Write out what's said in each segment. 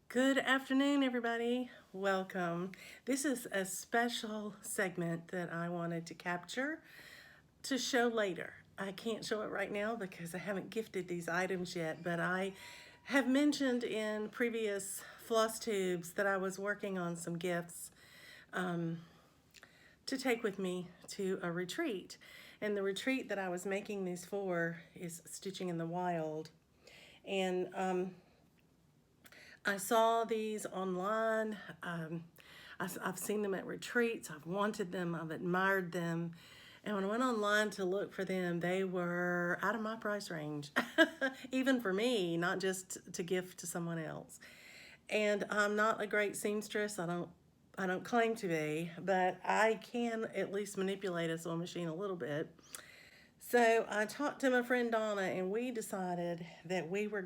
Good afternoon, everybody. Welcome. This is a special segment that I wanted to capture to show later. I can't show it right now because I haven't gifted these items yet, but I have mentioned in previous floss tubes that I was working on some gifts to take with me to a retreat. And the retreat that I was making these for is Stitching in the Wild. And I saw these online. I've seen them at retreats. I've wanted them. I've admired them. And when I went online to look for them, they were out of my price range, even for me, not just to gift to someone else. And I'm not a great seamstress. I don't claim to be, but I can at least manipulate a sewing machine a little bit. So I talked to my friend Donna, and we decided that we were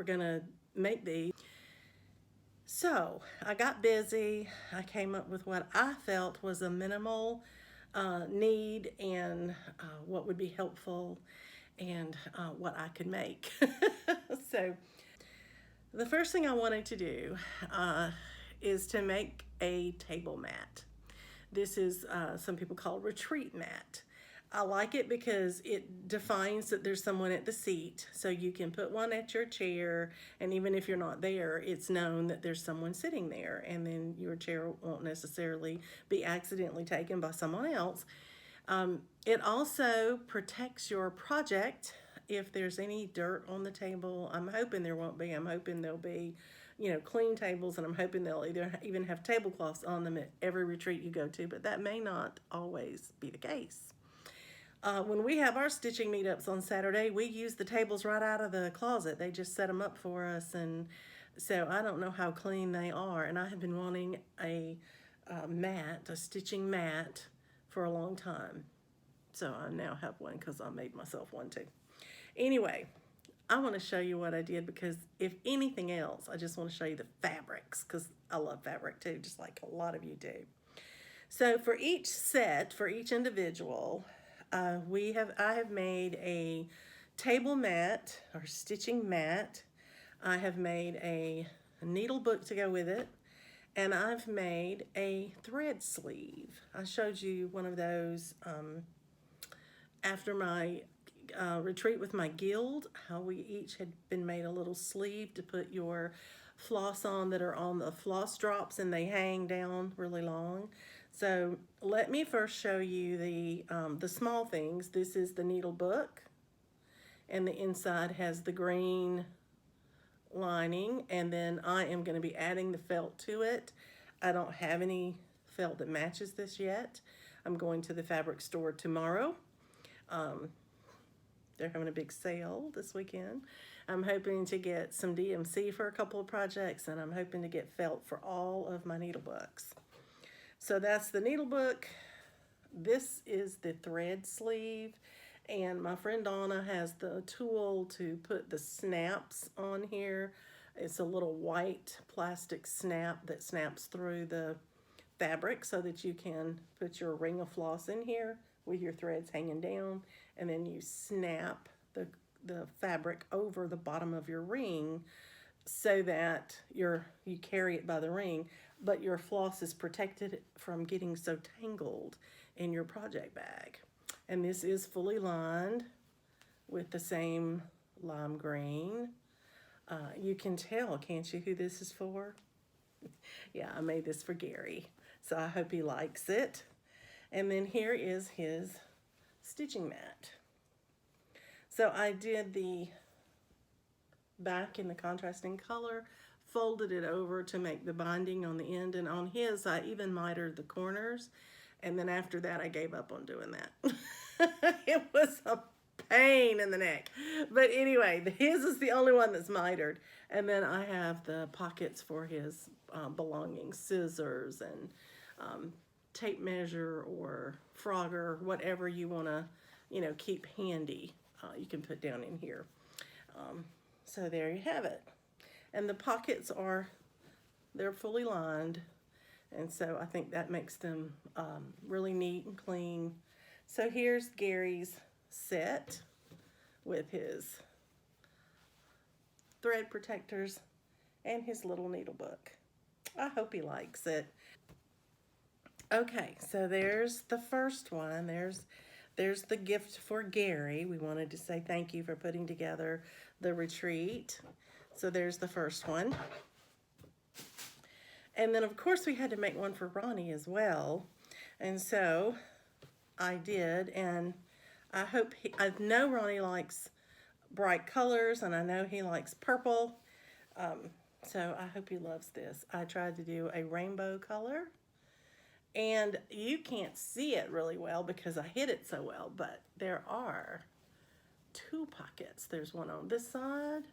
gonna make these. So I got busy. I came up with what I felt was a minimal need and what would be helpful and what I could make. So the first thing I wanted to do is to make a table mat. This is some people call retreat mat. I like it because it defines that there's someone at the seat, so you can put one at your chair, and even if you're not there, it's known that there's someone sitting there, and then your chair won't necessarily be accidentally taken by someone else. It also protects your project if there's any dirt on the table. I'm hoping there won't be. I'm hoping there'll be, clean tables, and I'm hoping they'll even have tablecloths on them at every retreat you go to, but that may not always be the case. When we have our stitching meetups on Saturday, we use the tables right out of the closet. They just set them up for us, and so I don't know how clean they are. And I have been wanting a stitching mat, for a long time. So I now have one because I made myself one too. Anyway, I want to show you what I did because if anything else, I just want to show you the fabrics because I love fabric too, just like a lot of you do. So for each set, for each individual, I have made a table mat or stitching mat. I have made a needle book to go with it, and I've made a thread sleeve. I showed you one of those after my retreat with my guild, how we each had been made a little sleeve to put your floss on that are on the floss drops, and they hang down really long. So let me first show you the small things. This is the needle book, and the inside has the green lining, and then I am going to be adding the felt to it. I don't have any felt that matches this yet. I'm going to the fabric store tomorrow. They're having a big sale this weekend. I'm hoping to get some DMC for a couple of projects, and I'm hoping to get felt for all of my needle books. So that's the needle book. This is the thread sleeve, and my friend Donna has the tool to put the snaps on here. It's a little white plastic snap that snaps through the fabric so that you can put your ring of floss in here with your threads hanging down, and then you snap the fabric over the bottom of your ring so that you carry it by the ring, but your floss is protected from getting so tangled in your project bag. And this is fully lined with the same lime green. You can tell, can't you, who this is for? Yeah, I made this for Gary, so I hope he likes it. And then here is his stitching mat. So I did the back in the contrasting color, folded it over to make the binding on the end, and on his I even mitered the corners, and then after that I gave up on doing that. It was a pain in the neck, but anyway, his is the only one that's mitered, and then I have the pockets for his belongings, scissors and tape measure or Frogger, whatever you want to keep handy, you can put down in here. So there you have it. And the pockets they're fully lined. And so I think that makes them really neat and clean. So here's Gary's set with his thread protectors and his little needle book. I hope he likes it. Okay, so there's the first one. There's the gift for Gary. We wanted to say thank you for putting together the retreat. So there's the first one. And then of course we had to make one for Ronnie as well. And so I did, and I know Ronnie likes bright colors, and I know he likes purple. So I hope he loves this. I tried to do a rainbow color, and you can't see it really well because I hid it so well, but there are 2 pockets. There's one on this side,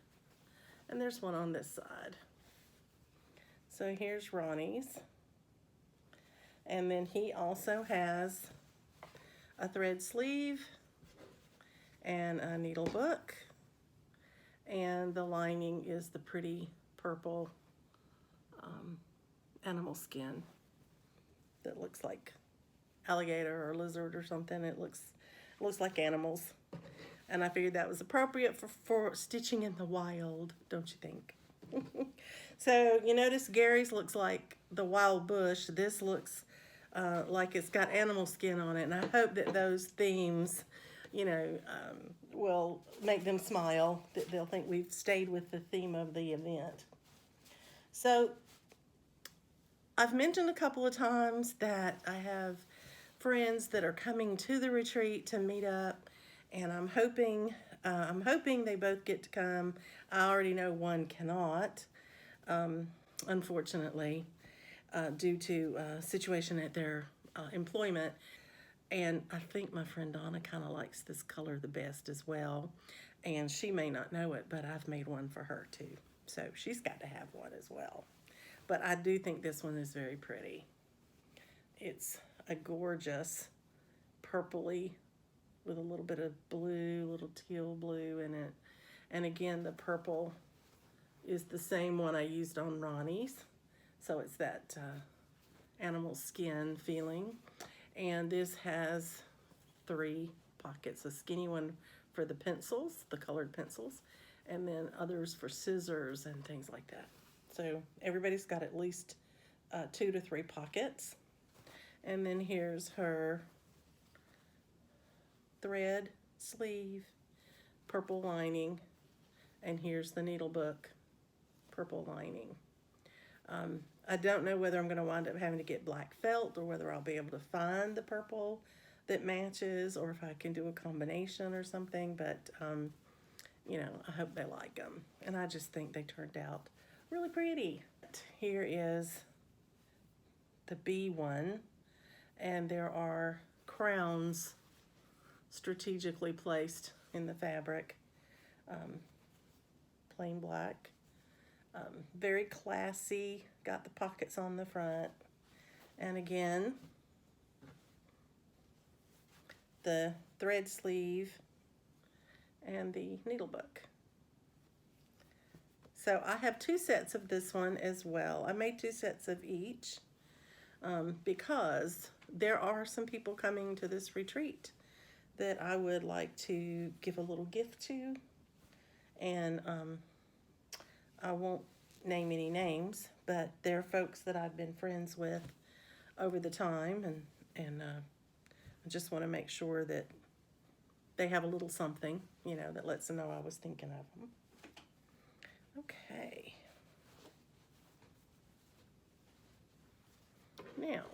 and there's one on this side. So here's Ronnie's. And then he also has a thread sleeve and a needle book. And the lining is the pretty purple animal skin that looks like alligator or lizard or something. It looks like animals. And I figured that was appropriate for stitching in the wild, don't you think? So you notice Gary's looks like the wild bush. This looks like it's got animal skin on it. And I hope that those themes, you know, will make them smile, that they'll think we've stayed with the theme of the event. So I've mentioned a couple of times that I have friends that are coming to the retreat to meet up, and I'm hoping they both get to come. I already know one cannot, unfortunately, due to a situation at their employment. And I think my friend Donna kind of likes this color the best as well. And she may not know it, but I've made one for her too. So she's got to have one as well. But I do think this one is very pretty. It's a gorgeous purpley with a little bit of blue, little teal blue in it. And again, the purple is the same one I used on Ronnie's. So it's that animal skin feeling. And this has 3 pockets, a skinny one for the pencils, the colored pencils, and then others for scissors and things like that. So everybody's got at least 2 to 3 pockets. And then here's her thread sleeve, purple lining, and here's the needle book, purple lining. I don't know whether I'm going to wind up having to get black felt or whether I'll be able to find the purple that matches, or if I can do a combination or something, but you know, I hope they like them. And I just think they turned out really pretty. Here is the bee one, and there are crowns strategically placed in the fabric, plain black. Very classy, got the pockets on the front. And again, the thread sleeve and the needle book. So I have 2 sets of this one as well. I made 2 sets of each because there are some people coming to this retreat that I would like to give a little gift to. And I won't name any names, but they're folks that I've been friends with over the time, and I just want to make sure that they have a little something, you know, that lets them know I was thinking of them. Okay. Now,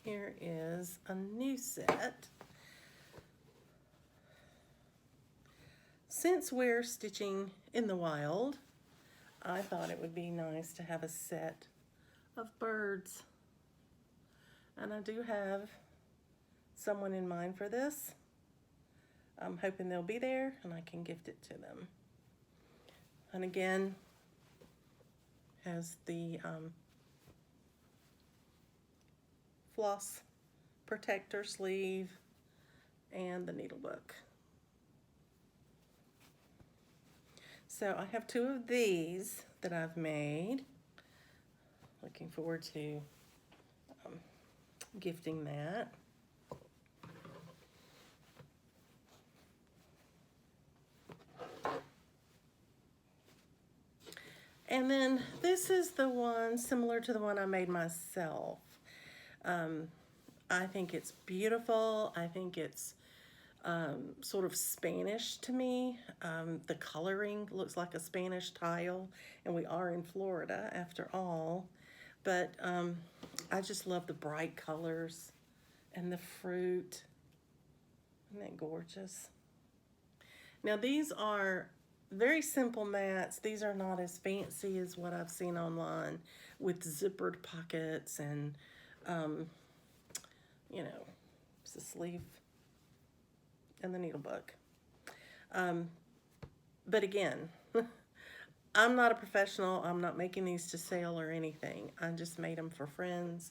here is a new set. Since we're stitching in the wild, I thought it would be nice to have a set of birds. And I do have someone in mind for this. I'm hoping they'll be there and I can gift it to them. And again, has the floss protector sleeve and the needle book. So I have 2 of these that I've made. Looking forward to gifting that. And then this is the one similar to the one I made myself. I think it's beautiful. I think it's sort of Spanish to me. The coloring looks like a Spanish tile, and we are in Florida after all. But I just love the bright colors and the fruit. Isn't that gorgeous? Now these are very simple mats. These are not as fancy as what I've seen online with zippered pockets and, you know, it's the sleeve and the needle book. But again, I'm not a professional. I'm not making these to sell or anything. I just made them for friends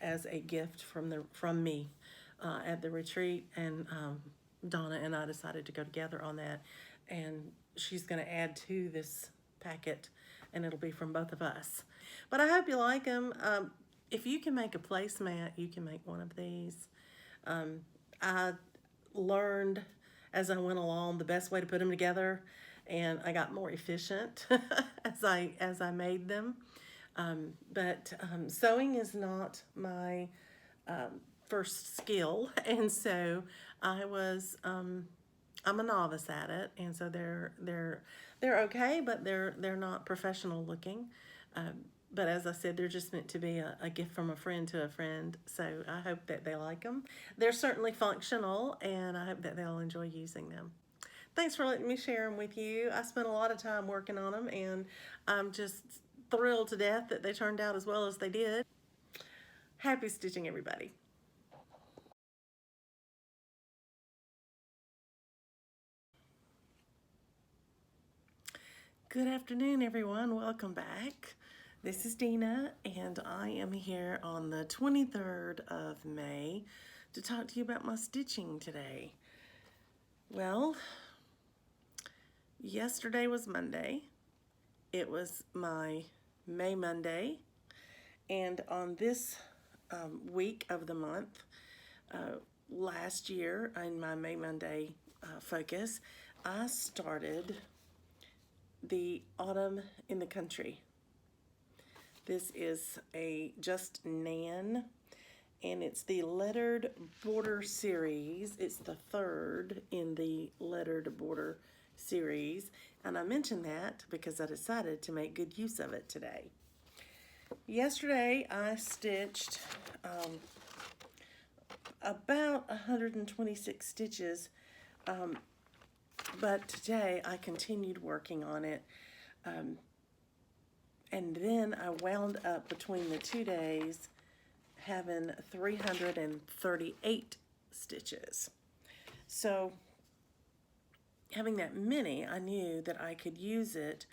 as a gift from me at the retreat, and Donna and I decided to go together on that, and she's going to add to this packet, and it'll be from both of us. But I hope you like them. If you can make a placemat, you can make one of these. I learned as I went along the best way to put them together, and I got more efficient as I made them. But sewing is not my first skill, and so I'm a novice at it, and so they're okay, but they're not professional looking. But as I said, they're just meant to be a gift from a friend to a friend, so I hope that they like them. They're certainly functional, and I hope that they'll enjoy using them. Thanks for letting me share them with you. I spent a lot of time working on them, and I'm just thrilled to death that they turned out as well as they did. Happy stitching, everybody. Good afternoon, everyone. Welcome back. This is Dina, and I am here on the 23rd of May to talk to you about my stitching today. Well, yesterday was Monday. It was my May Monday, and on this week of the month, last year in my May Monday focus, I started the Autumn in the Country. This is a Just Nan, and it's the lettered border series. It's the third in the lettered border series, and I mention that because I decided to make good use of it today. Yesterday I stitched about 126 stitches, but today I continued working on it, and then I wound up between the 2 days having 338 stitches. So having that many, I knew that I could use it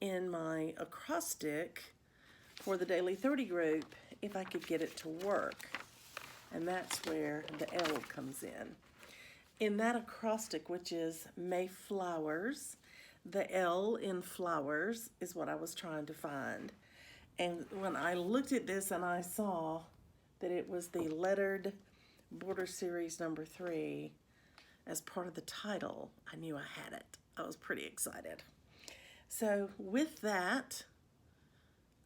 in my acrostic for the Daily 30 group if I could get it to work. And that's where the L comes in. In that acrostic, which is Mayflowers, the L in flowers is what I was trying to find. And when I looked at this and I saw that it was the lettered border series number 3 as part of the title, I knew I had it. I was pretty excited. So with that,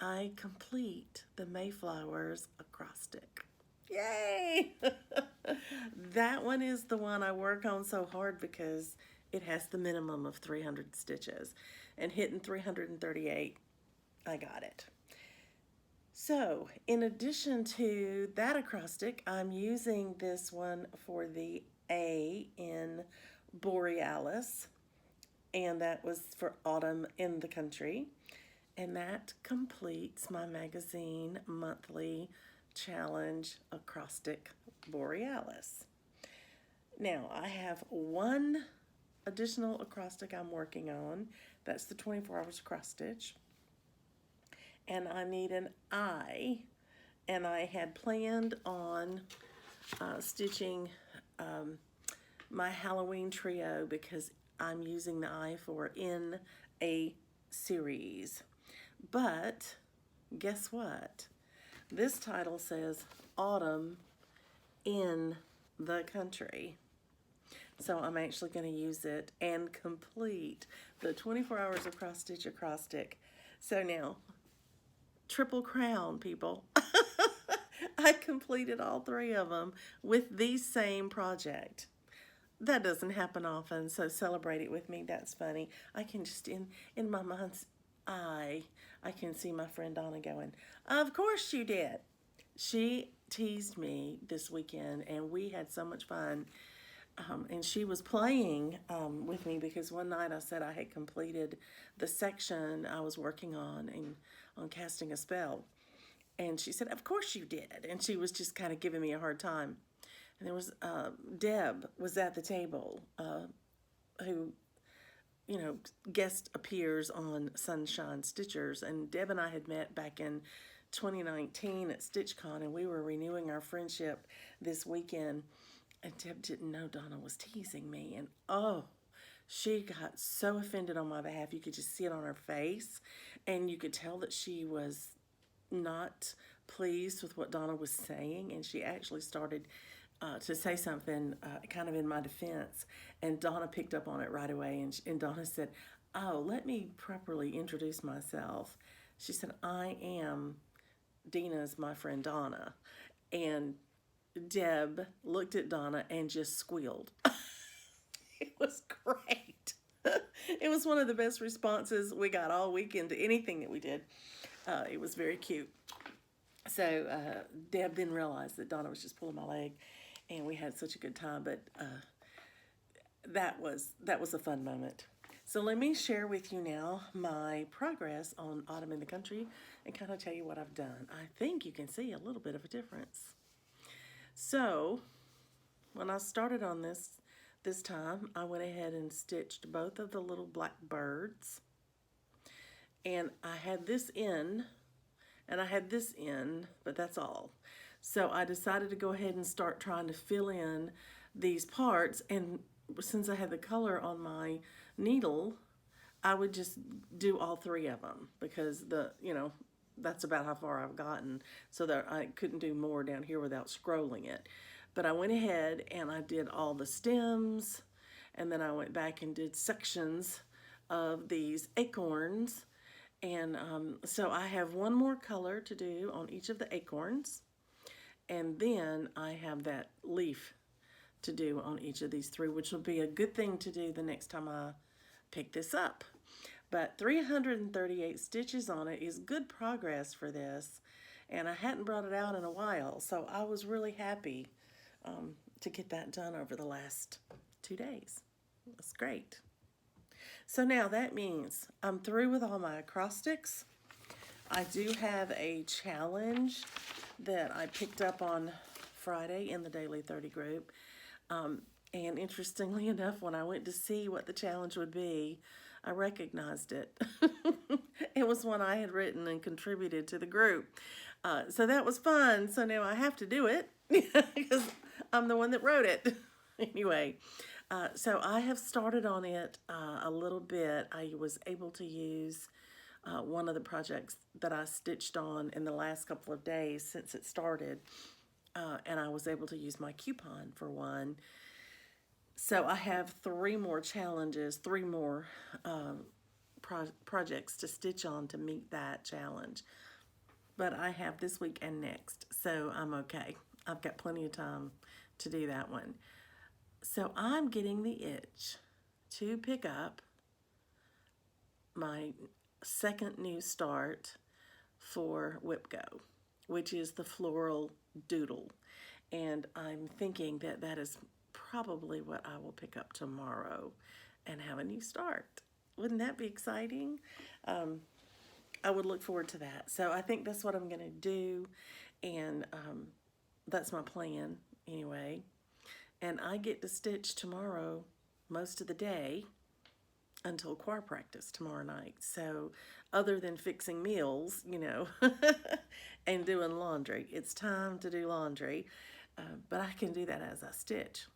I complete the Mayflowers acrostic. Yay! That one is the one I work on so hard because it has the minimum of 300 stitches, and hitting 338, I got it. So in addition to that acrostic, I'm using this one for the A in Borealis, and that was for Autumn in the Country, and that completes my magazine monthly challenge acrostic Borealis. Now I have one additional acrostic I'm working on. That's the 24 hours cross stitch, and I need an I, and I had planned on stitching my Halloween trio because I'm using the I for in a series. But guess what? This title says Autumn in the Country. So I'm actually going to use it and complete the 24 hours of cross stitch acrostic So now, triple crown, people. I completed all three of them with the same project. That doesn't happen often, so celebrate it with me. That's funny. I can just in my mind's eye, I can see my friend Donna going, "Of course you did." She teased me this weekend, and we had so much fun. And she was playing with me because one night I said I had completed the section I was working on and on casting a spell. And she said, "Of course you did." And she was just kind of giving me a hard time. And there was Deb was at the table, who, guest appears on Sunshine Stitchers. And Deb and I had met back in 2019 at StitchCon, and we were renewing our friendship this weekend. And Deb didn't know Donna was teasing me. And oh, she got so offended on my behalf. You could just see it on her face. And you could tell that she was not pleased with what Donna was saying. And she actually started to say something kind of in my defense. And Donna picked up on it right away. And Donna said, "Oh, let me properly introduce myself." She said, "I am Dina's my friend Donna." And Deb looked at Donna and just squealed. It was great. It was one of the best responses we got all weekend to anything that we did. It was very cute. So Deb didn't realize that Donna was just pulling my leg, and we had such a good time. But that was a fun moment. So let me share with you now my progress on Autumn in the Country and kind of tell you what I've done. I think you can see a little bit of a difference. So when I started on this time, I went ahead and stitched both of the little black birds. And I had this in, and I had this in, but that's all. So I decided to go ahead and start trying to fill in these parts. And since I had the color on my needle, I would just do all three of them because that's about how far I've gotten, so that I couldn't do more down here without scrolling it. But I went ahead and I did all the stems, and then I went back and did sections of these acorns. And so I have one more color to do on each of the acorns, and then I have that leaf to do on each of these three, which will be a good thing to do the next time I pick this up. But 338 stitches on it is good progress for this, and I hadn't brought it out in a while, so I was really happy to get that done over the last 2 days. That's great. So now that means I'm through with all my acrostics. I do have a challenge that I picked up on Friday in the Daily 30 group. And interestingly enough, when I went to see what the challenge would be, I recognized it. It was one I had written and contributed to the group. So that was fun. So now I have to do it because I'm the one that wrote it. Anyway, so I have started on it a little bit. I was able to use one of the projects that I stitched on in the last couple of days since it started. And I was able to use my coupon for one. So I have 3 more challenges, 3 more projects to stitch on to meet that challenge. But I have this week and next, so I'm okay. I've got plenty of time to do that one. So I'm getting the itch to pick up my second new start for WhipGo, which is the Floral Doodle. And I'm thinking that that is probably what I will pick up tomorrow and have a new start. Wouldn't that be exciting? I would look forward to that. So I think that's what I'm going to do, and that's my plan anyway. And I get to stitch tomorrow most of the day until choir practice tomorrow night. So other than fixing meals, and doing laundry, it's time to do laundry. But I can do that as I stitch.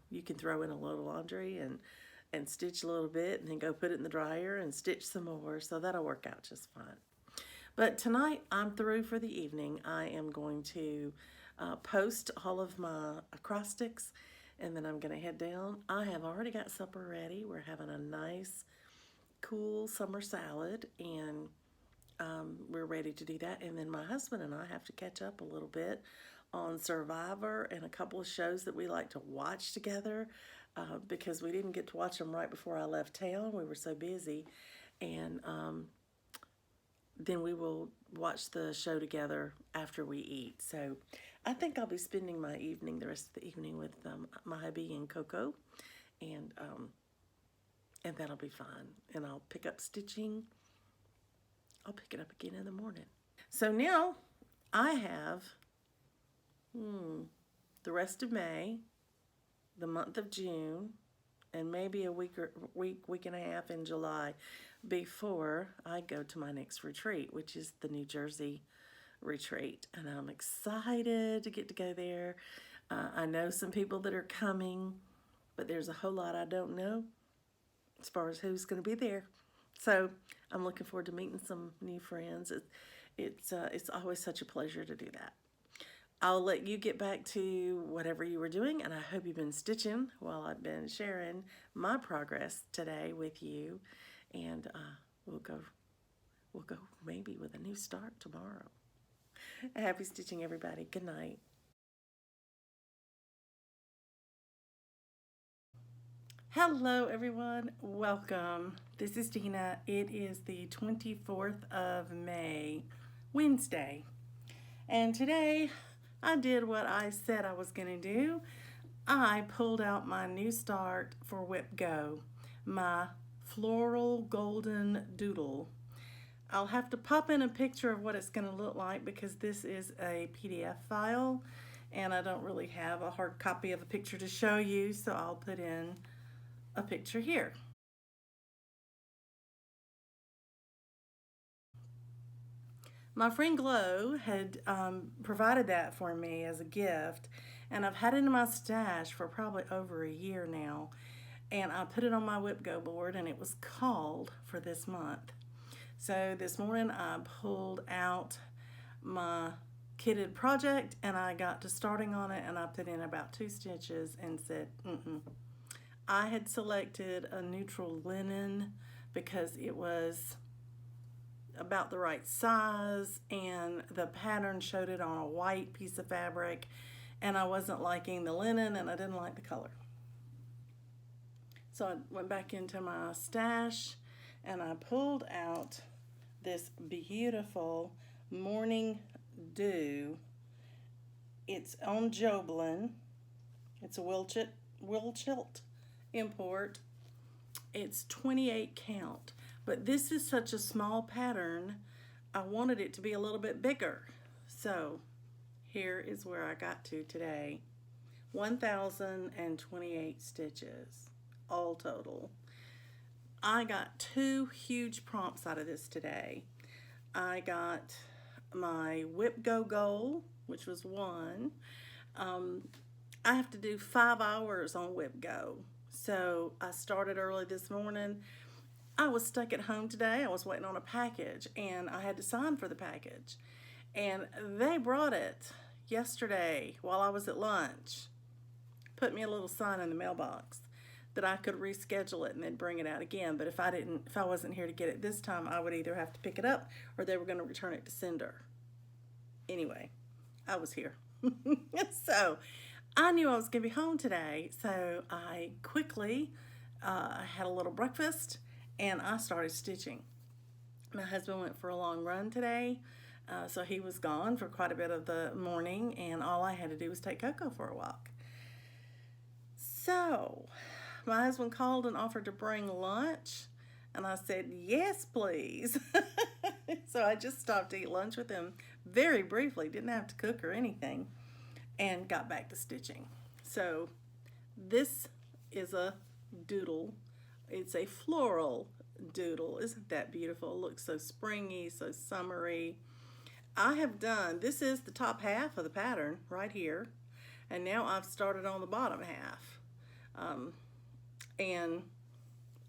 You can throw in a load of laundry and stitch a little bit and then go put it in the dryer and stitch some more. So that'll work out just fine. But tonight I'm through for the evening. I am going to post all of my acrostics, and then I'm going to head down. I have already got supper ready. We're having a nice, cool summer salad, and we're ready to do that. And then my husband and I have to catch up a little bit on Survivor and a couple of shows that we like to watch together because we didn't get to watch them right before I left town. We were so busy. And then we will watch the show together after we eat. So I think I'll be spending my evening, the rest of the evening, with my hubby and Coco. And that'll be fun. And I'll pick up stitching. I'll pick it up again in the morning. So now I have the rest of May, the month of June, and maybe a week and a half in July before I go to my next retreat, which is the New Jersey retreat. And I'm excited to get to go there. I know some people that are coming, but there's a whole lot I don't know as far as who's going to be there. So I'm looking forward to meeting some new friends. It's always such a pleasure to do that. I'll let you get back to whatever you were doing, and I hope you've been stitching while I've been sharing my progress today with you. And we'll go maybe with a new start tomorrow. Happy stitching, everybody. Good night. Hello, everyone. Welcome. This is Dina. It is the 24th of May, Wednesday. And today I did what I said I was going to do. I pulled out my new start for Whip Go, my Floral Golden Doodle. I'll have to pop in a picture of what it's going to look like because this is a PDF file and I don't really have a hard copy of a picture to show you, so I'll put in a picture here. My friend Glow had provided that for me as a gift, and I've had it in my stash for probably over a year now. And I put it on my Whip Go board, and it was called for this month. So this morning I pulled out my kitted project, and I got to starting on it, and I put in about 2 stitches and said, I had selected a neutral linen because it was about the right size and the pattern showed it on a white piece of fabric, and I wasn't liking the linen and I didn't like the color. So I went back into my stash and I pulled out this beautiful Morning Dew. It's on Joblin. It's a Wilchilt import. It's 28 count, but this is such a small pattern, I wanted it to be a little bit bigger. So here is where I got to today. 1,028 stitches, all total. I got 2 huge prompts out of this today. I got my Whip Go goal, which was 1. I have to do 5 hours on Whip Go. So I started early this morning. I was stuck at home today. I was waiting on a package and I had to sign for the package. And they brought it yesterday while I was at lunch. Put me a little sign in the mailbox that I could reschedule it and then bring it out again. But if I wasn't here to get it this time, I would either have to pick it up or they were going to return it to sender. Anyway, I was here. So I knew I was going to be home today, so I quickly had a little breakfast and I started stitching. My husband went for a long run today, so he was gone for quite a bit of the morning, and all I had to do was take Coco for a walk. So my husband called and offered to bring lunch, and I said, yes, please. So I just stopped to eat lunch with him very briefly, didn't have to cook or anything, and got back to stitching. So this is a doodle. It's a floral doodle. Isn't that beautiful? It looks so springy, so summery. This is the top half of the pattern right here, and now I've started on the bottom half. And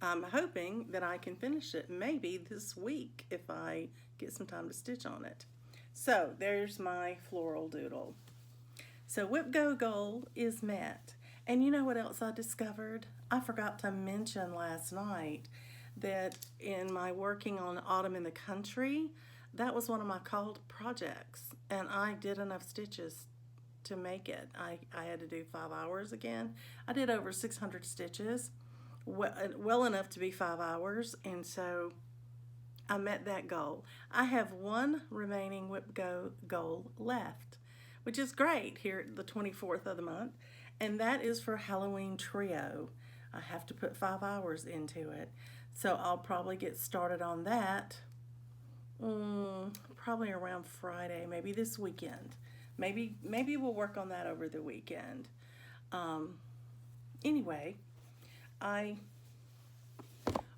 I'm hoping that I can finish it maybe this week if I get some time to stitch on it. So there's my floral doodle. So Whip Go goal is met. And you know what else I discovered? I forgot to mention last night that in my working on Autumn in the Country, that was one of my called projects, and I did enough stitches to make it. I had to do 5 hours again. I did over 600 stitches, well enough to be 5 hours, and so I met that goal. I have one remaining whip goal left, which is great here the 24th of the month, and that is for Halloween Trio. I have to put 5 hours into it, so I'll probably get started on that probably around Friday, maybe this weekend. Maybe we'll work on that over the weekend. Anyway, I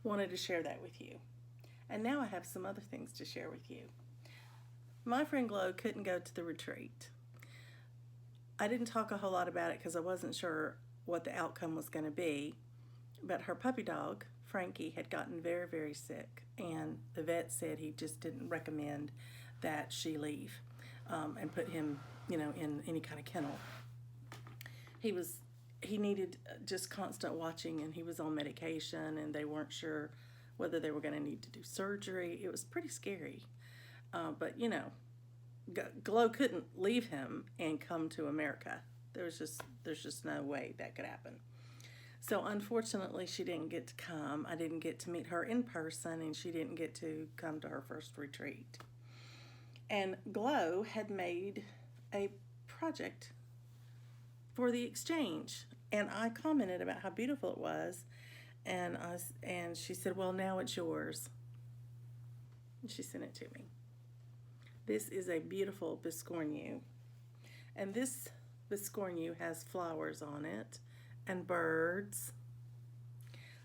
wanted to share that with you. And now I have some other things to share with you. My friend Glo couldn't go to the retreat. I didn't talk a whole lot about it because I wasn't sure what the outcome was going to be. But her puppy dog, Frankie, had gotten very, very sick. And the vet said he just didn't recommend that she leave and put him, in any kind of kennel. He needed just constant watching, and he was on medication, and they weren't sure whether they were going to need to do surgery. It was pretty scary. But, Glo couldn't leave him and come to America. There's just no way that could happen. So unfortunately, she didn't get to come. I didn't get to meet her in person, and she didn't get to come to her first retreat. And Glo had made a project for the exchange, and I commented about how beautiful it was, and she said, "Well, now it's yours." And she sent it to me. This is a beautiful biscornu, and this biscornu has flowers on it and birds.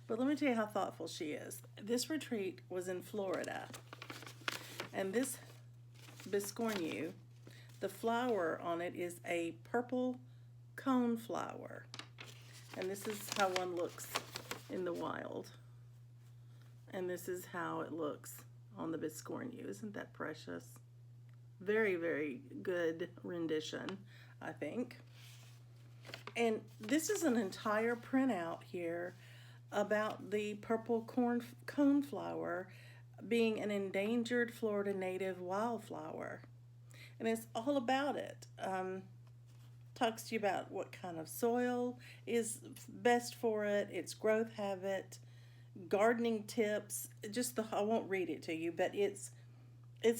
But let me tell you how thoughtful she is. This retreat was in Florida, and this biscornu, the flower on it is a purple cone flower, and this is how one looks in the wild, and this is how it looks on the biscornu. Isn't that precious? Very, very good rendition, I think. And this is an entire printout here about the purple coneflower being an endangered Florida native wildflower. And it's all about it. Talks to you about what kind of soil is best for it, its growth habit, gardening tips. I won't read it to you, but it's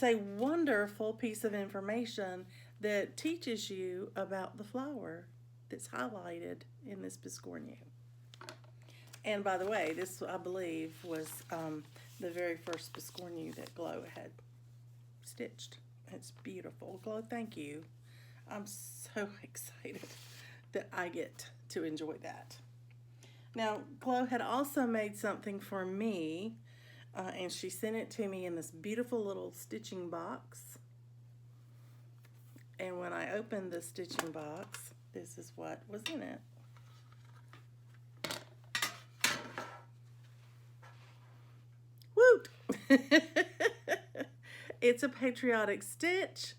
a wonderful piece of information that teaches you about the flower that's highlighted in this biscornu. And by the way, this, I believe, was the very first biscornu that Glo had stitched. It's beautiful. Glo, thank you. I'm so excited that I get to enjoy that. Now, Glo had also made something for me, and she sent it to me in this beautiful little stitching box. And when I opened the stitching box, this is what was in it. Woot! It's a patriotic stitch.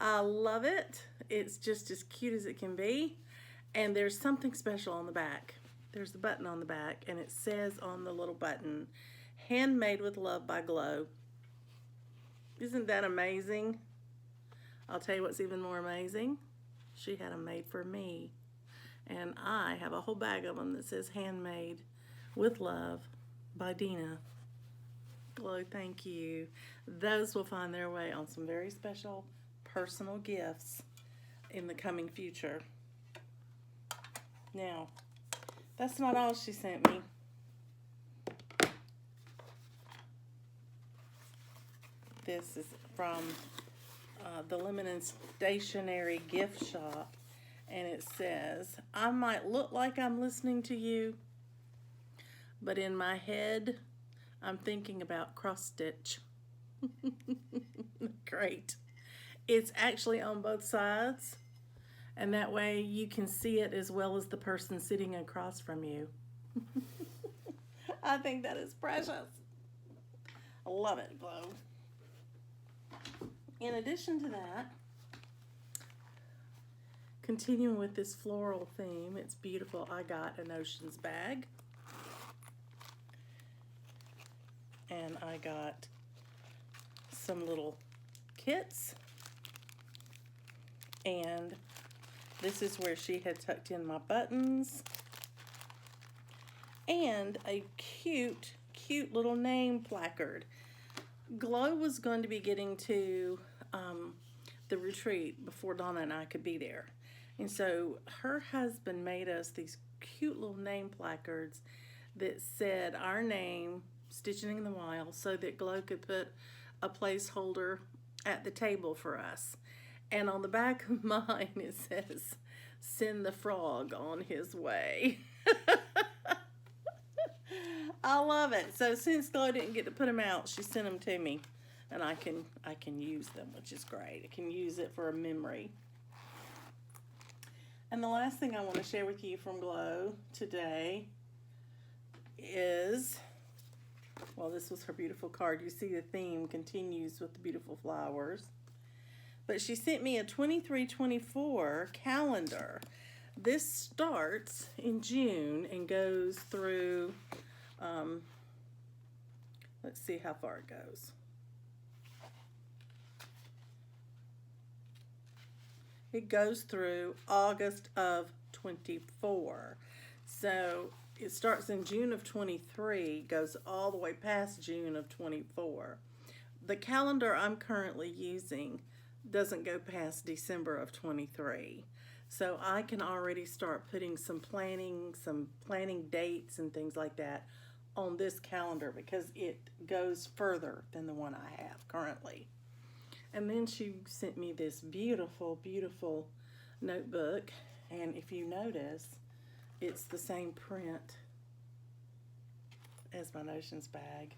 I love it. It's just as cute as it can be. And there's something special on the back. There's a button on the back, and it says on the little button, "Handmade with love by Glo." Isn't that amazing? I'll tell you what's even more amazing. She had them made for me. And I have a whole bag of them that says "Handmade with love by Dina." Glo, thank you. Those will find their way on some very special personal gifts in the coming future. Now, that's not all she sent me. This is from the Lemon and Stationery gift shop, and it says, "I might look like I'm listening to you, but in my head, I'm thinking about cross stitch." Great. It's actually on both sides, and that way you can see it as well as the person sitting across from you. I think that is precious. I love it, Glo. In addition to that, continuing with this floral theme, it's beautiful. I got an Oceans bag, and I got some little kits. And this is where she had tucked in my buttons. And a cute, cute little name placard. Glow was going to be getting to the retreat before Donna and I could be there. And so her husband made us these cute little name placards that said our name, Stitching in the Wild, so that Glow could put a placeholder at the table for us. And on the back of mine it says, send the frog on his way. I love it. So since Glow didn't get to put them out, she sent them to me. And I can use them, which is great. I can use it for a memory. And the last thing I want to share with you from Glow today is, well, this was her beautiful card. You see the theme continues with the beautiful flowers. But she sent me a 23-24 calendar. This starts in June and goes through, let's see how far it goes. It goes through August of 24. So it starts in June of 23, goes all the way past June of 24. The calendar I'm currently using doesn't go past December of 23. So I can already start putting some planning dates and things like that on this calendar because it goes further than the one I have currently. And then she sent me this beautiful, beautiful notebook. And if you notice, it's the same print as my Notions bag.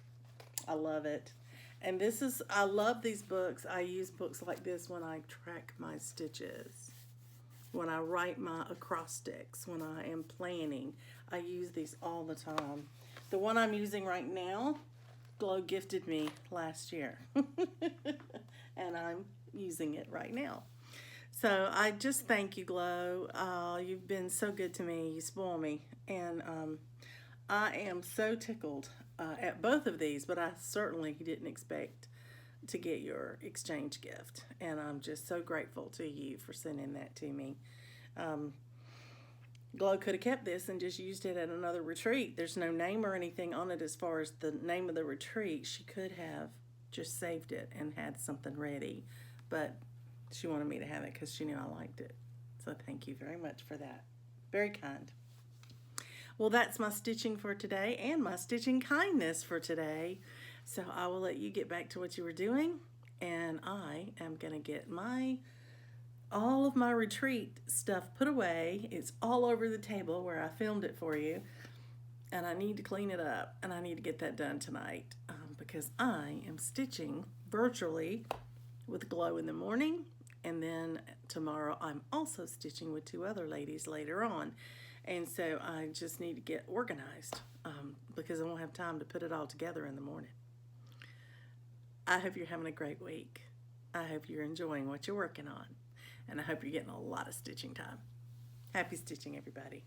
I love it. And I love these books. I use books like this when I track my stitches, when I write my acrostics, when I am planning. I use these all the time. The one I'm using right now, Glow gifted me last year. And I'm using it right now. So I just thank you, Glow. You've been so good to me. You spoil me. And I am so tickled at both of these, but I certainly didn't expect to get your exchange gift. And I'm just so grateful to you for sending that to me. Glow could have kept this and just used it at another retreat. There's no name or anything on it as far as the name of the retreat. She could have just saved it and had something ready, but she wanted me to have it because she knew I liked it. So thank you very much for that. Very kind. Well, that's my stitching for today and my stitching kindness for today. So I will let you get back to what you were doing, and I am going to get all of my retreat stuff put away. It's all over the table where I filmed it for you, and I need to clean it up, and I need to get that done tonight because I am stitching virtually with Glow in the morning, and then tomorrow I'm also stitching with two other ladies later on. And so I just need to get organized because I won't have time to put it all together in the morning. I hope you're having a great week. I hope you're enjoying what you're working on. And I hope you're getting a lot of stitching time. Happy stitching, everybody.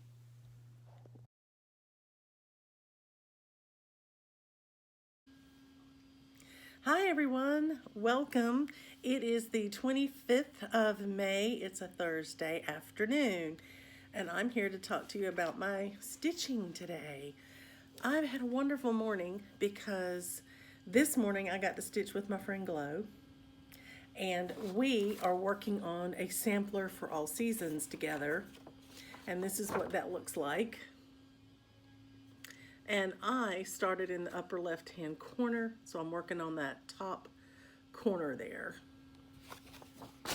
Hi, everyone. Welcome. It is the 25th of May. It's a Thursday afternoon. And I'm here to talk to you about my stitching today. I've had a wonderful morning because this morning I got to stitch with my friend Glow. And we are working on a sampler for all seasons together. And this is what that looks like. And I started in the upper left-hand corner, so I'm working on that top corner there.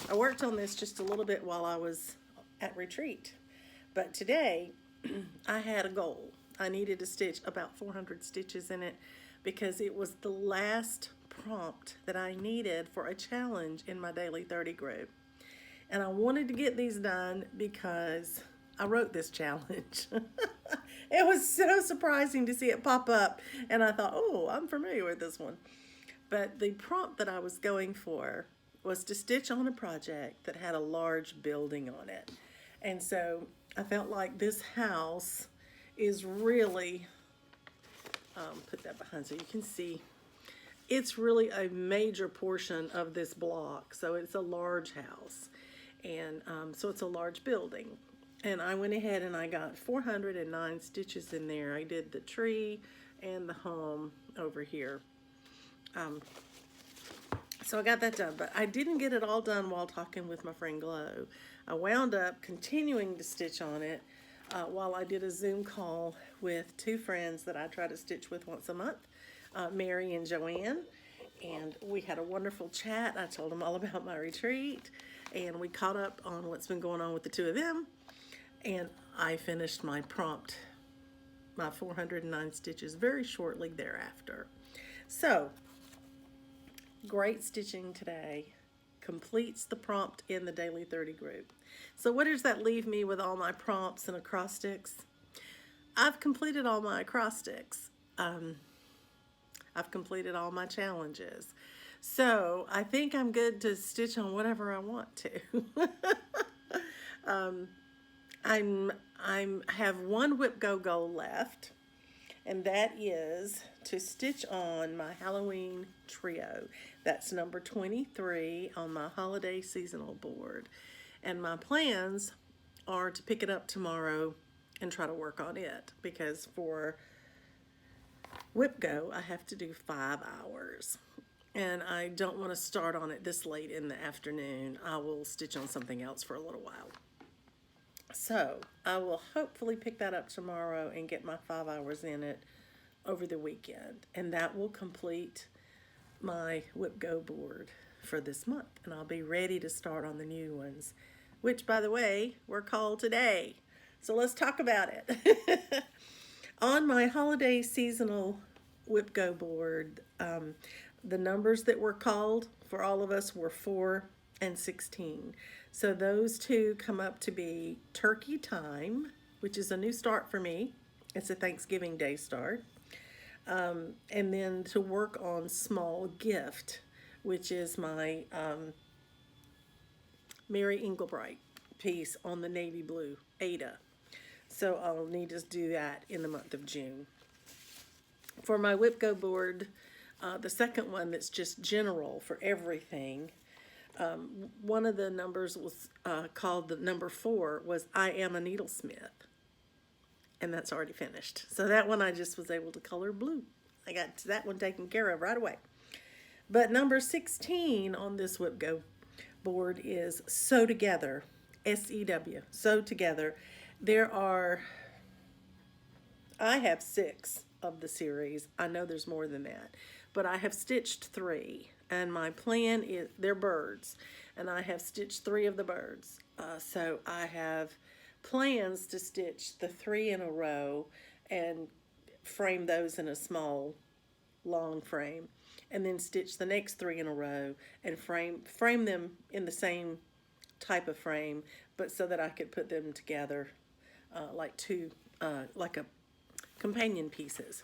I worked on this just a little bit while I was at retreat. But today, I had a goal. I needed to stitch about 400 stitches in it because it was the last prompt that I needed for a challenge in my Daily 30 group. And I wanted to get these done because I wrote this challenge. It was so surprising to see it pop up, and I thought, oh, I'm familiar with this one. But the prompt that I was going for was to stitch on a project that had a large building on it. And so I felt like this house is really, put that behind so you can see, it's really a major portion of this block. So it's a large house. And so it's a large building. And I went ahead and I got 409 stitches in there. I did the tree and the home over here. So I got that done, but I didn't get it all done while talking with my friend Glow. I wound up continuing to stitch on it while I did a Zoom call with two friends that I try to stitch with once a month, Mary and Joanne. And we had a wonderful chat. I told them all about my retreat, and we caught up on what's been going on with the two of them. And I finished my prompt, my 409 stitches, very shortly thereafter. So, great stitching today. Completes the prompt in the Daily 30 group. So what does that leave me with all my prompts and acrostics? I've completed all my acrostics. I've completed all my challenges. So I think I'm good to stitch on whatever I want to. I have one Whip Go goal left, and that is to stitch on my Halloween trio. That's number 23 on my holiday seasonal board. And my plans are to pick it up tomorrow and try to work on it, because for Whip Go I have to do 5 hours. And I don't want to start on it this late in the afternoon. I will stitch on something else for a little while. So I will hopefully pick that up tomorrow and get my 5 hours in it over the weekend. And that will complete my Whip Go board for this month. And I'll be ready to start on the new ones, which, by the way, were called today. So let's talk about it. On my holiday seasonal Whip Go board, the numbers that were called for all of us were 4 and 16. So those two come up to be Turkey Time, which is a new start for me. It's a Thanksgiving Day start. And then to work on Small Gift, which is my Mary Englebright piece on the navy blue Ada. So I'll need to do that in the month of June. For my Whip Go board, the second one that's just general for everything, one of the numbers was called, the number 4 was I Am a Needlesmith. And that's already finished. So that one I just was able to color blue. I got that one taken care of right away. But number 16 on this Whip Go board is Sew Together, S-E-W, Sew Together. I have 6 of the series. I know there's more than that, but I have stitched 3, and my plan is, they're birds, and I have stitched 3 of the birds. So I have plans to stitch the 3 in a row and frame those in a small long frame, and then stitch the next 3 in a row and frame them in the same type of frame, but so that I could put them together like a companion pieces.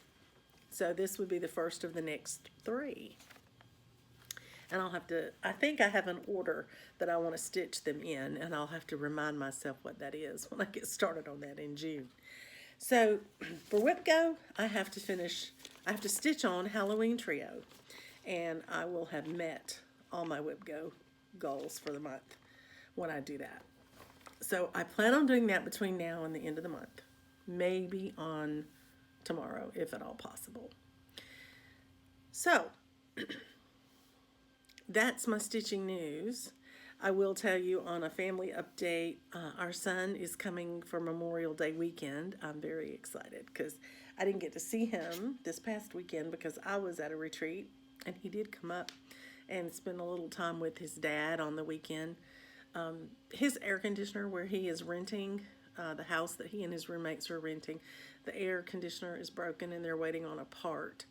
So this would be the first of the next 3. And I think I have an order that I want to stitch them in, and I'll have to remind myself what that is when I get started on that in June. So for Whip Go, I have to stitch on Halloween Trio, and I will have met all my Whip Go goals for the month when I do that. So I plan on doing that between now and the end of the month, maybe on tomorrow, if at all possible. So that's my stitching news. I will tell you on a family update, our son is coming for Memorial Day weekend. I'm very excited because I didn't get to see him this past weekend because I was at a retreat, and he did come up and spend a little time with his dad on the weekend. His air conditioner, where he is renting, the house that he and his roommates are renting, the air conditioner is broken and they're waiting on a part.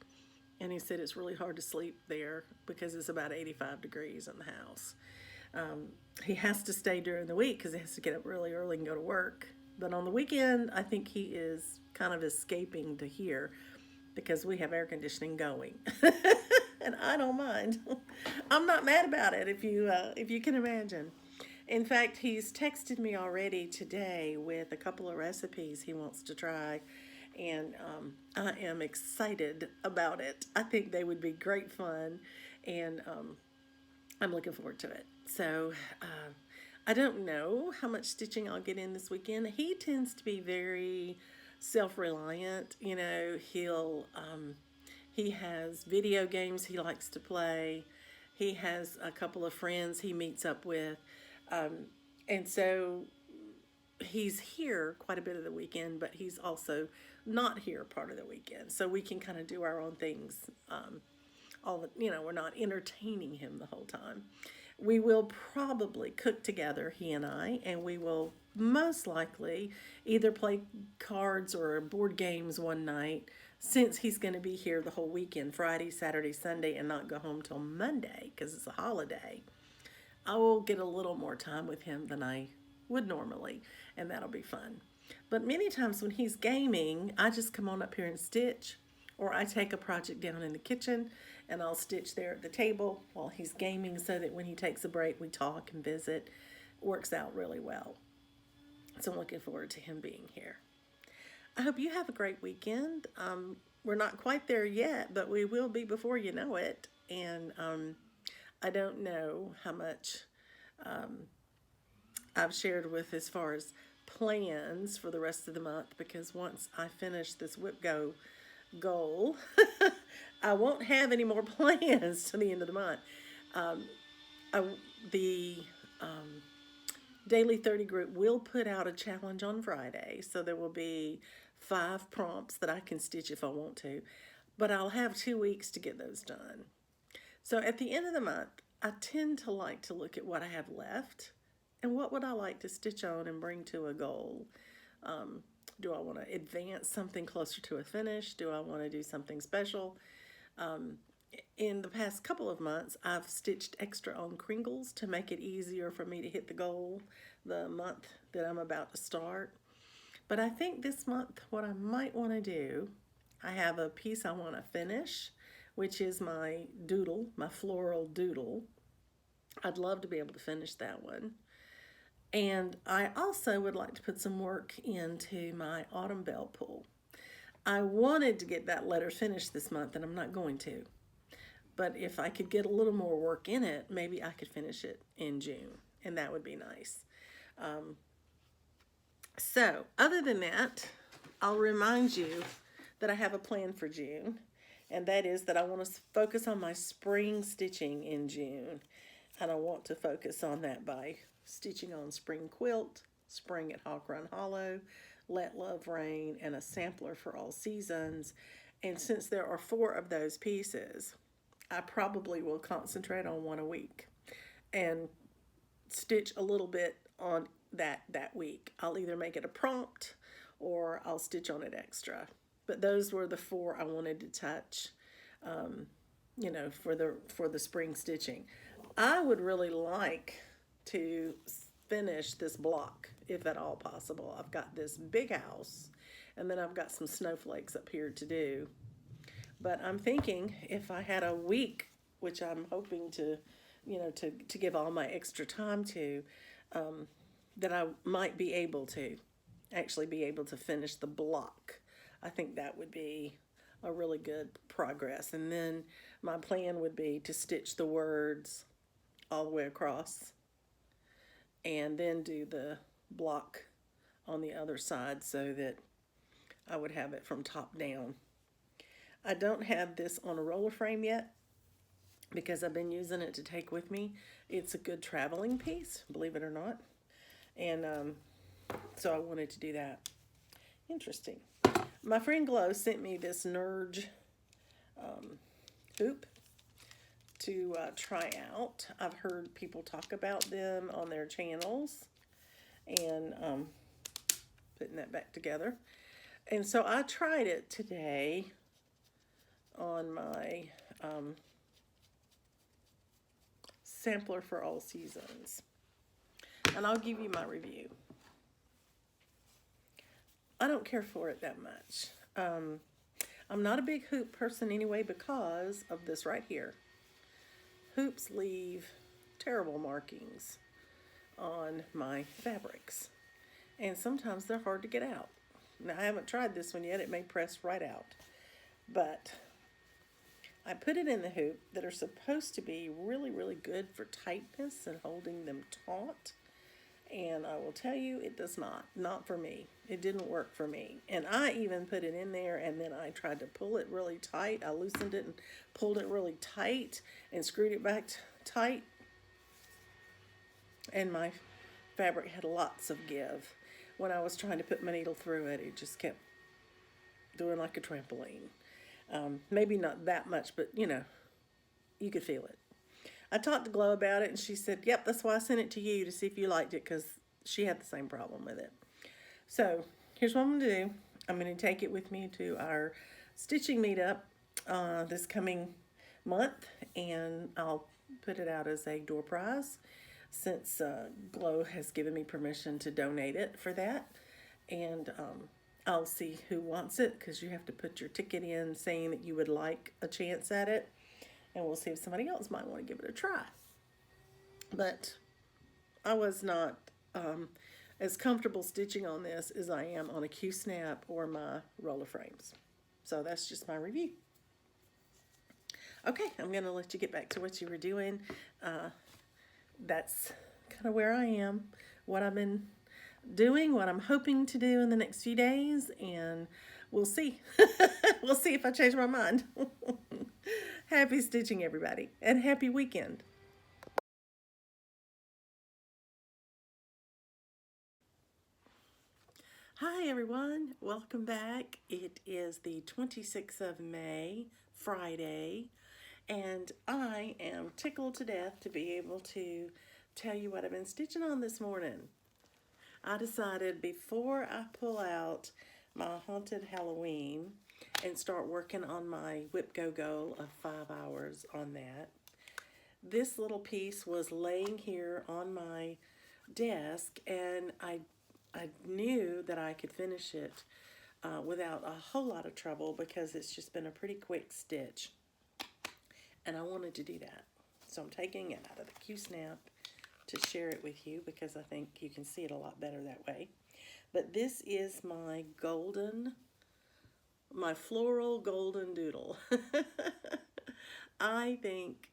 And he said it's really hard to sleep there because it's about 85 degrees in the house. He has to stay during the week because he has to get up really early and go to work. But on the weekend, I think he is kind of escaping to here because we have air conditioning going. And I don't mind. I'm not mad about it, if you can imagine. In fact, he's texted me already today with a couple of recipes he wants to try. and I am excited about it. I think they would be great fun, and I'm looking forward to it. So I don't know how much stitching I'll get in this weekend. He tends to be very self-reliant. You know, he has video games he likes to play. He has a couple of friends he meets up with, and so he's here quite a bit of the weekend, but he's also not here part of the weekend. So we can kind of do our own things. All the, we're not entertaining him the whole time. We will probably cook together, he and we will most likely either play cards or board games one night, since he's going to be here the whole weekend, Friday, Saturday, Sunday, and not go home till Monday because it's a holiday. I will get a little more time with him than I would normally, and that'll be fun. But many times when he's gaming, I just come on up here and stitch, or I take a project down in the kitchen and I'll stitch there at the table while he's gaming, so that when he takes a break, we talk and visit. Works out really well. So I'm looking forward to him being here. I hope you have a great weekend. We're not quite there yet, but we will be before you know it. And I don't know how much I've shared with as far as plans for the rest of the month, because once I finish this whip go goal, I won't have any more plans to the end of the month. The Daily 30 group will put out a challenge on Friday, so there will be 5 prompts that I can stitch if I want to, but I'll have 2 weeks to get those done. So at the end of the month, I tend to like to look at what I have left and what would I like to stitch on and bring to a goal. Do I want to advance something closer to a finish? Do I want to do something special? In the past couple of months, I've stitched extra on crinkles to make it easier for me to hit the goal the month that I'm about to start. But I think this month what I might want to do, I have a piece I want to finish, which is my doodle, my floral doodle. I'd love to be able to finish that one. And I also would like to put some work into my autumn bell pull. I wanted to get that letter finished this month, and I'm not going to. But if I could get a little more work in it, maybe I could finish it in June, and that would be nice. So other than that, I'll remind you that I have a plan for June, and that is that I want to focus on my spring stitching in June. And I want to focus on that by stitching on Spring Quilt, Spring at Hawk Run Hollow, Let Love Rain, and a sampler for all seasons. And since there are 4 of those pieces, I probably will concentrate on one a week and stitch a little bit on that week. I'll either make it a prompt or I'll stitch on it extra. But those were the 4 I wanted to touch, for the spring stitching. I would really like to finish this block, if at all possible. I've got this big house, and then I've got some snowflakes up here to do. But I'm thinking if I had a week, which I'm hoping to, to give all my extra time to, that I might be able to actually be able to finish the block. I think that would be a really good progress. And then my plan would be to stitch the words all the way across and then do the block on the other side so that I would have it from top down. I don't have this on a roller frame yet because I've been using it to take with me. It's a good traveling piece, believe it or not. And so I wanted to do that. Interesting. My friend Glow sent me this Nerge hoop to try out. I've heard people talk about them on their channels, and putting that back together. And so I tried it today on my sampler for all seasons, and I'll give you my review. I don't care for it that much. I'm not a big hoop person anyway because of this right here. Hoops leave terrible markings on my fabrics, and sometimes they're hard to get out. Now, I haven't tried this one yet. It may press right out. But I put it in the hoop that are supposed to be really, really good for tightness and holding them taut. And I will tell you, it does not. Not for me. It didn't work for me. And I even put it in there and then I tried to pull it really tight. I loosened it and pulled it really tight and screwed it back tight. And my fabric had lots of give. When I was trying to put my needle through it, it just kept doing like a trampoline. Maybe not that much, but you know, you could feel it. I talked to Glow about it and she said, yep, that's why I sent it to you to see if you liked it because she had the same problem with it. So here's what I'm going to do. I'm going to take it with me to our stitching meetup this coming month and I'll put it out as a door prize since Glow has given me permission to donate it for that. And I'll see who wants it because you have to put your ticket in saying that you would like a chance at it. And we'll see if somebody else might want to give it a try. But I was not as comfortable stitching on this as I am on a Q-snap or my roller frames. So that's just my review. Okay, I'm going to let you get back to what you were doing. That's kind of where I am, what I've been doing, what I'm hoping to do in the next few days, and we'll see. We'll see if I change my mind. Happy stitching, everybody, and happy weekend. Hi, everyone. Welcome back. It is the 26th of May, Friday, and I am tickled to death to be able to tell you what I've been stitching on this morning. I decided before I pull out my Haunted Halloween and start working on my Whip Go Go of 5 hours on that. This little piece was laying here on my desk and I knew that I could finish it without a whole lot of trouble because it's just been a pretty quick stitch. And I wanted to do that. So I'm taking it out of the Q-snap to share it with you because I think you can see it a lot better that way. But this is my floral golden doodle. I think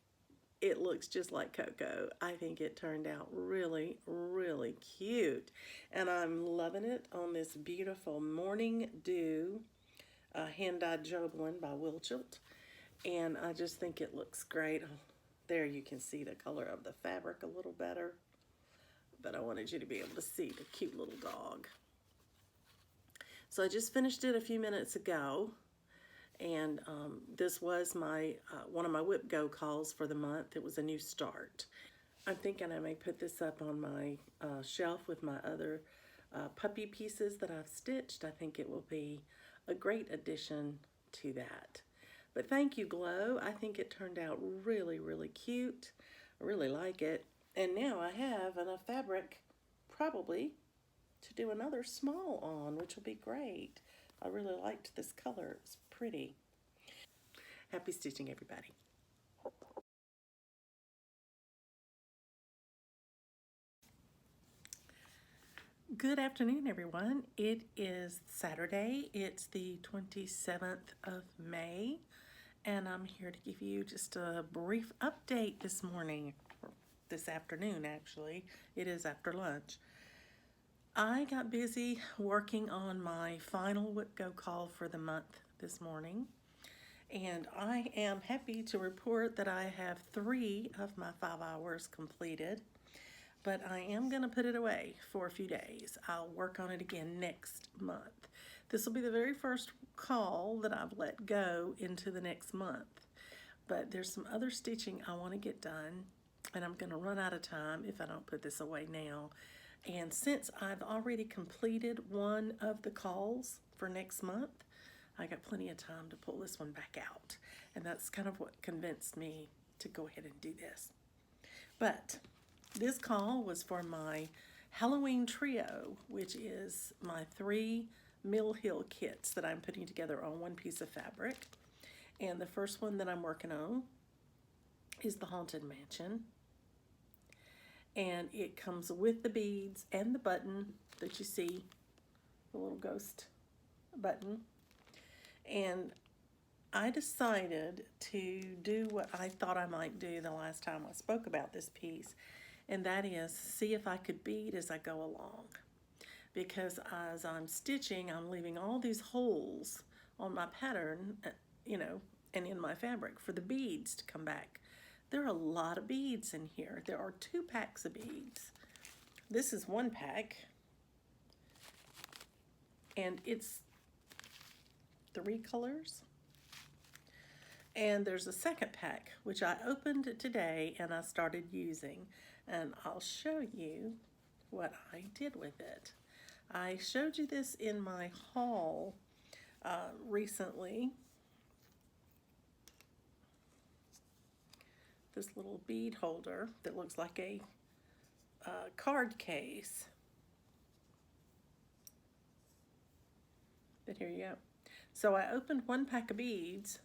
it looks just like Coco. I think it turned out really, really cute. And I'm loving it on this beautiful Morning Dew hand-dyed Joblin by Wilchilt. And I just think it looks great. There you can see the color of the fabric a little better. But I wanted you to be able to see the cute little dog. So I just finished it a few minutes ago. And this was my one of my Whip Go calls for the month. It was a new start. I'm thinking I may put this up on my shelf with my other puppy pieces that I've stitched. I think it will be a great addition to that. But thank you, Glow. I think it turned out really, really cute. I really like it. And now I have enough fabric probably to do another small on, which will be great. I really liked this color. It's pretty. Happy stitching, everybody. Good afternoon, everyone. It is Saturday. It's the 27th of May, and I'm here to give you just a brief update this morning, or this afternoon, actually. It is after lunch. I got busy working on my final Whip Go call for the month this morning, and I am happy to report that I have 3 of my 5 hours completed. But I am going to put it away for a few days. I'll work on it again next month. This will be the very first call that I've let go into the next month. But there's some other stitching I want to get done, and I'm going to run out of time if I don't put this away now. And since I've already completed one of the calls for next month, I got plenty of time to pull this one back out. And that's kind of what convinced me to go ahead and do this. But this call was for my Halloween trio, which is my 3 Mill Hill kits that I'm putting together on one piece of fabric. And the first one that I'm working on is the Haunted Mansion. And it comes with the beads and the button that you see, the little ghost button. And I decided to do what I thought I might do the last time I spoke about this piece, and that is see if I could bead as I go along. Because as I'm stitching, I'm leaving all these holes on my pattern, you know, and in my fabric for the beads to come back. There are a lot of beads in here. There are 2 packs of beads. This is 1 pack, and it's 3 colors. And there's a second pack, which I opened today and I started using. And I'll show you what I did with it. I showed you this in my haul recently. This little bead holder that looks like a card case. But here you go. So I opened 1 pack of beads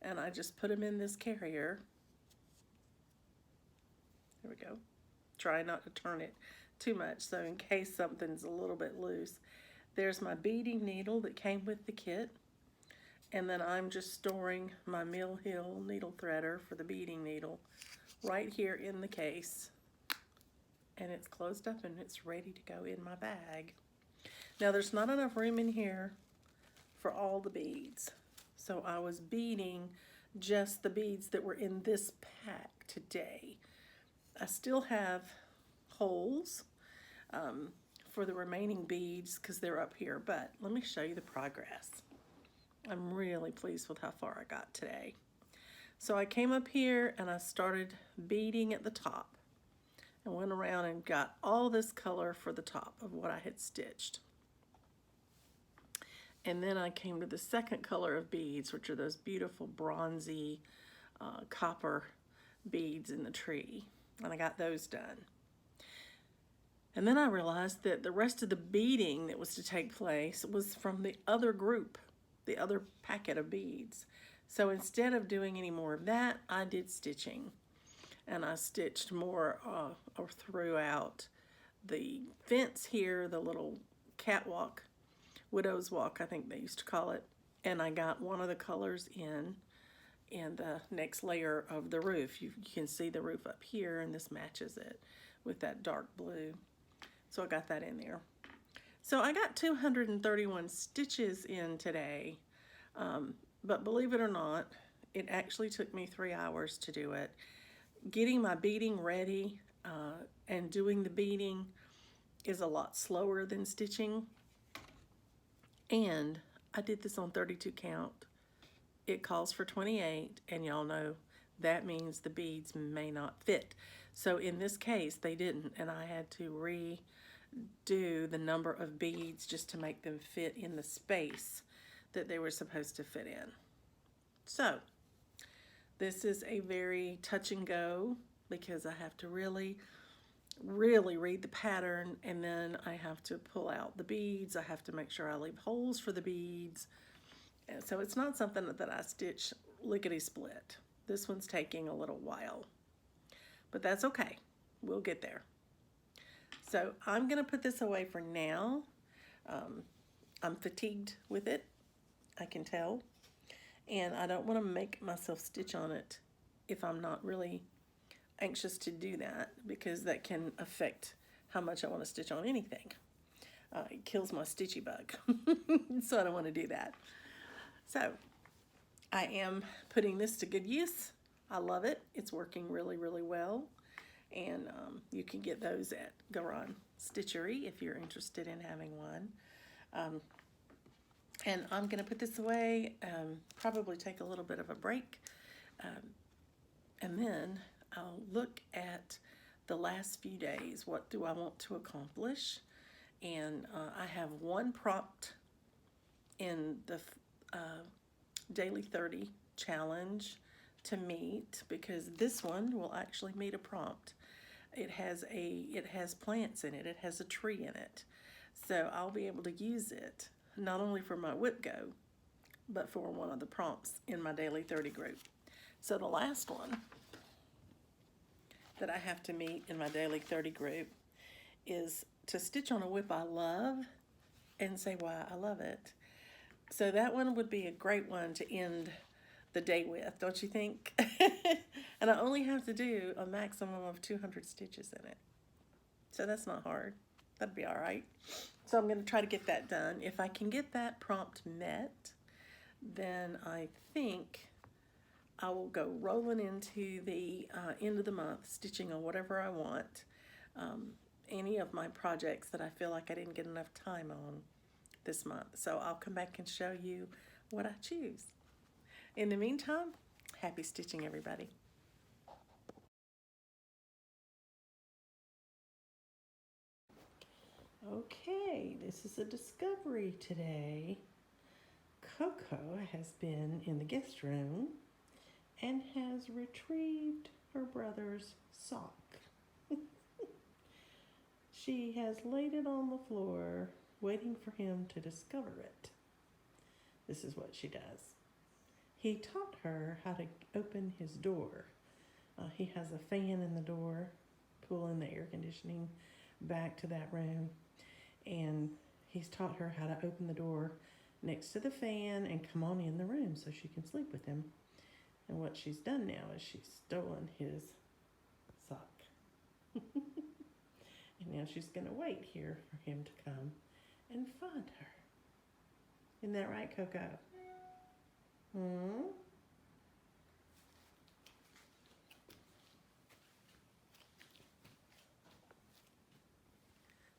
and I just put them in this carrier. There we go. Try not to turn it too much, so in case something's a little bit loose. There's my beading needle that came with the kit, and then I'm just storing my Mill Hill needle threader for the beading needle right here in the case, and it's closed up and it's ready to go in my bag. Now there's not enough room in here for all the beads, so I was beading just the beads that were in this pack today. I still have holes for the remaining beads because they're up here, but let me show you the progress. I'm really pleased with how far I got today. So I came up here and I started beading at the top. I went around and got all this color for the top of what I had stitched. And then I came to the second color of beads, which are those beautiful bronzy copper beads in the tree. And I got those done. And then I realized that the rest of the beading that was to take place was from the other group, the other packet of beads. So instead of doing any more of that, I did stitching. And I stitched more or throughout the fence here, the little catwalk, widow's walk, I think they used to call it. And I got one of the colors in the next layer of the roof. You can see the roof up here, and this matches it with that dark blue. So I got that in there. So I got 231 stitches in today, but believe it or not, it actually took me 3 hours to do it. Getting my beading ready and doing the beading is a lot slower than stitching. And I did this on 32 count. It calls for 28, and y'all know that means the beads may not fit. So in this case, they didn't, and I had to redo the number of beads just to make them fit in the space that they were supposed to fit in. So this is a very touch and go because I have to really read the pattern, and then I have to pull out the beads. I have to make sure I leave holes for the beads. And so it's not something that I stitch lickety-split. This one's taking a little while, but that's okay. We'll get there. So I'm gonna put this away for now. I'm fatigued with it, I can tell, and I don't want to make myself stitch on it if I'm not really anxious to do that, because that can affect how much I want to stitch on anything. It kills my stitchy bug, so I don't want to do that. So I am putting this to good use. I love it. It's working really, really well. And you can get those at Garon Stitchery if you're interested in having one. And I'm going to put this away, probably take a little bit of a break, and then I'll look at the last few days. What do I want to accomplish? And I have one prompt in the Daily 30 challenge to meet, because this one will actually meet a prompt. It has plants in it. It has a tree in it. So I'll be able to use it not only for my whip go, but for one of the prompts in my Daily 30 group. So the last one that I have to meet in my Daily 30 group is to stitch on a whip I love and say why I love it. So that one would be a great one to end the day with, don't you think? And I only have to do a maximum of 200 stitches in it. So that's not hard. That'd be all right. So I'm going to try to get that done. If I can get that prompt met, then I think I will go rolling into the end of the month, stitching on whatever I want. Any of my projects that I feel like I didn't get enough time on this month. So I'll come back and show you what I choose. In the meantime, happy stitching, everybody. Okay, this is a discovery today. Coco has been in the guest room and has retrieved her brother's sock. She has laid it on the floor, waiting for him to discover it. This is what she does. He taught her how to open his door. He has a fan in the door, pulling the air conditioning back to that room. And he's taught her how to open the door next to the fan and come on in the room so she can sleep with him. And what she's done now is she's stolen his sock. And now she's going to wait here for him to come and find her. Isn't that right, Coco?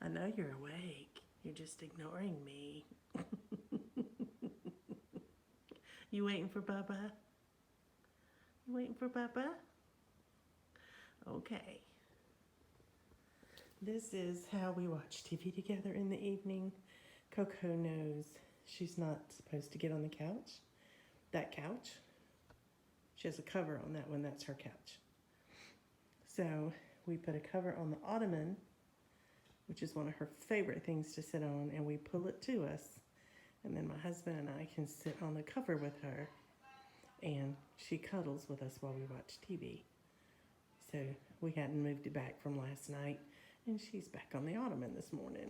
I know you're awake. You're just ignoring me. You waiting for Bubba? You waiting for Bubba? Okay. This is how we watch TV together in the evening. Coco knows she's not supposed to get on the couch. That couch, she has a cover on that one. That's her couch. So we put a cover on the ottoman, which is one of her favorite things to sit on, and we pull it to us. And then my husband and I can sit on the cover with her, and she cuddles with us while we watch TV. So we hadn't moved it back from last night, and she's back on the ottoman this morning.